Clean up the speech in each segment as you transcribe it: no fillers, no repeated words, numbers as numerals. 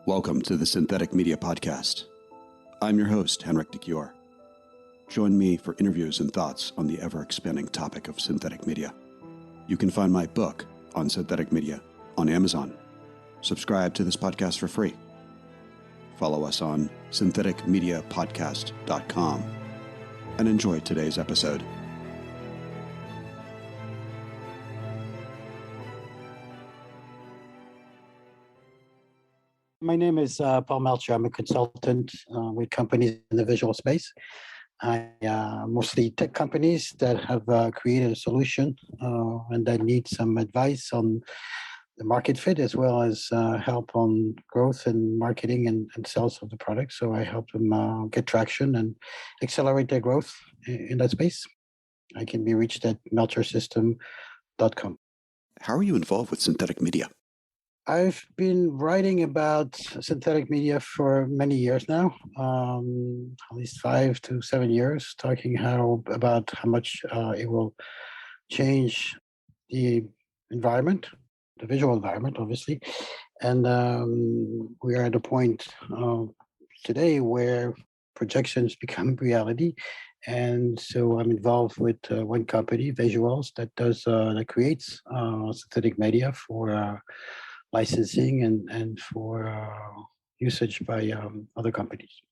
Welcome to the Synthetic Media Podcast. I'm your host, Henrik de Cure. Join me for interviews and thoughts on the ever-expanding topic of synthetic media. You can find my book on synthetic media on Amazon. Subscribe to this podcast for free. Follow us on syntheticmediapodcast.com and enjoy today's episode. My name is Paul Melcher. I'm a consultant with companies in the visual space. I mostly tech companies that have created a solution and that need some advice on the market fit as well as help on growth and marketing and sales of the product. So I help them get traction and accelerate their growth in that space. I can be reached at melchersystem.com. How are you involved with synthetic media? I've been writing about synthetic media for many years now, at least 5 to 7 years, talking about how much it will change the environment, the visual environment, obviously. And we are at a point today where projections become reality. And so I'm involved with one company, Visuals, that creates synthetic media for licensing and for usage by other companies.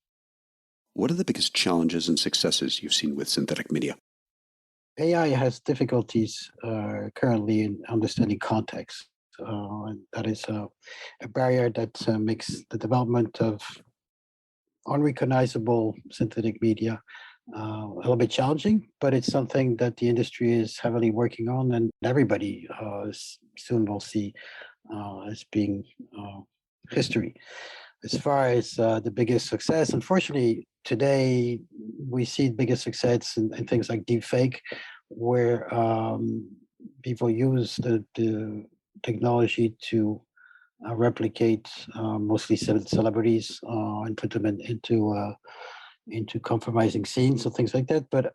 What are the biggest challenges and successes you've seen with synthetic media? AI has difficulties currently in understanding context. And that is a barrier that makes the development of unrecognizable synthetic media a little bit challenging, but it's something that the industry is heavily working on, and everybody soon will see as being history. As far as the biggest success, unfortunately, today we see the biggest success in things like deepfake, where people use the technology to replicate mostly celebrities and put them into compromising scenes and things like that. But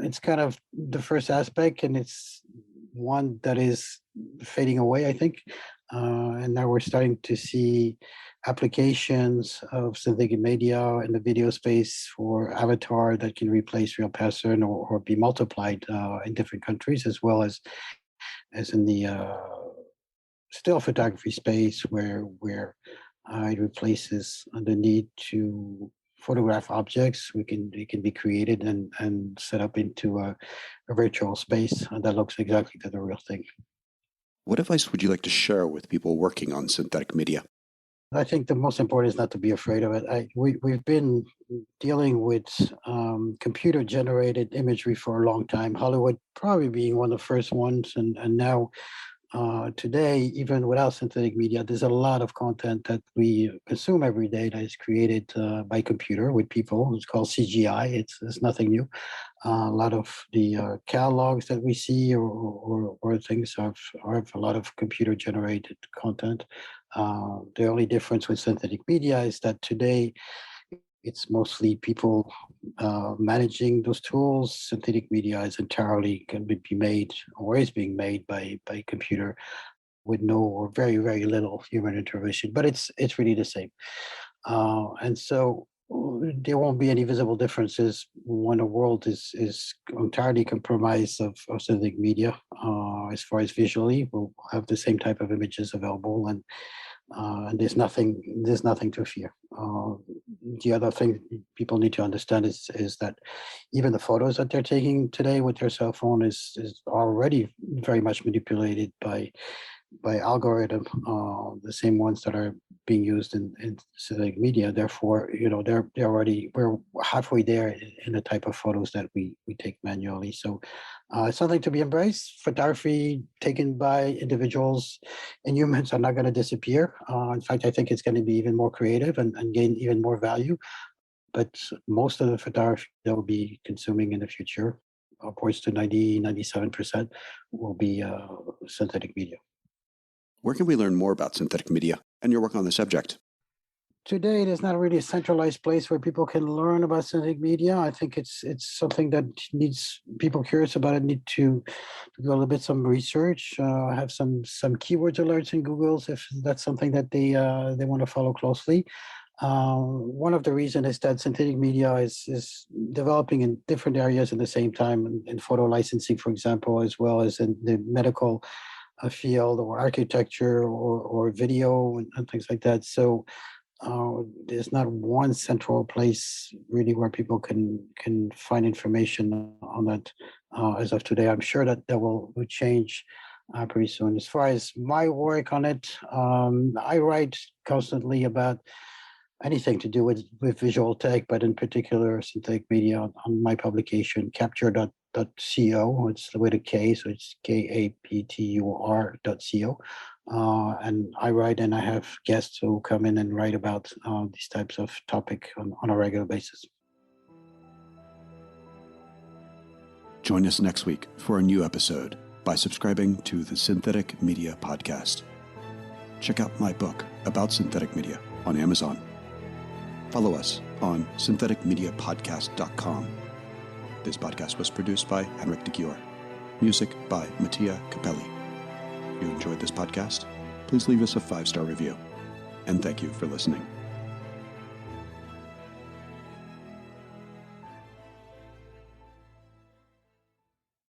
it's kind of the first aspect, and it's one that is fading away, I think. And now we're starting to see applications of synthetic media in the video space for avatar that can replace real person or be multiplied in different countries, as well as in the still photography space where it replaces the need to photograph objects. It can be created and set up into a virtual space that looks exactly like the real thing. What advice would you like to share with people working on synthetic media? I think the most important is not to be afraid of it. We've been dealing with computer-generated imagery for a long time, Hollywood probably being one of the first ones, and now today, even without synthetic media, there's a lot of content that we consume every day that is created by computer with people. It's called CGI. It's nothing new. A lot of the catalogs that we see or things have a lot of computer-generated content. The only difference with synthetic media is that today it's mostly people managing those tools. Synthetic media is entirely can be made or is being made by computer with no or very, very little human intervention. But it's really the same. And so there won't be any visible differences when a world is entirely comprised of synthetic media. As far as visually, we'll have the same type of images available, and there's nothing to fear. The other thing people need to understand is that even the photos that they're taking today with their cell phone is already very much manipulated by algorithm, the same ones that are being used in synthetic media. Therefore, we're halfway there in the type of photos that we take manually. So it's something to be embraced. Photography taken by individuals and humans are not going to disappear. In fact, I think it's going to be even more creative and gain even more value. But most of the photography that we'll be consuming in the future, upwards to 97%, will be synthetic media. Where can we learn more about synthetic media and your work on the subject? today there's not really a centralized place where people can learn about synthetic media. I think it's something that needs people curious about it need to do a little bit some research, have some keyword alerts in Google's if that's something that they want to follow closely. One of the reasons is that synthetic media is developing in different areas at the same time, in photo licensing, for example, as well as in the medical field or architecture or video and things like that. So there's not one central place really where people can find information on that as of today. I'm sure that will change pretty soon. As far as my work on it, I write constantly about anything to do with visual tech, but in particular synthetic media on my publication capture.co. It's with a K, so it's kaptur.co. And I write and I have guests who come in and write about these types of topic on a regular basis. Join us next week for a new episode by subscribing to the Synthetic Media Podcast. Check out my book about synthetic media on Amazon. Follow us on syntheticmediapodcast.com. This podcast was produced by Henrik de Gior. Music by Mattia Capelli. If you enjoyed this podcast, please leave us a 5-star review. And thank you for listening.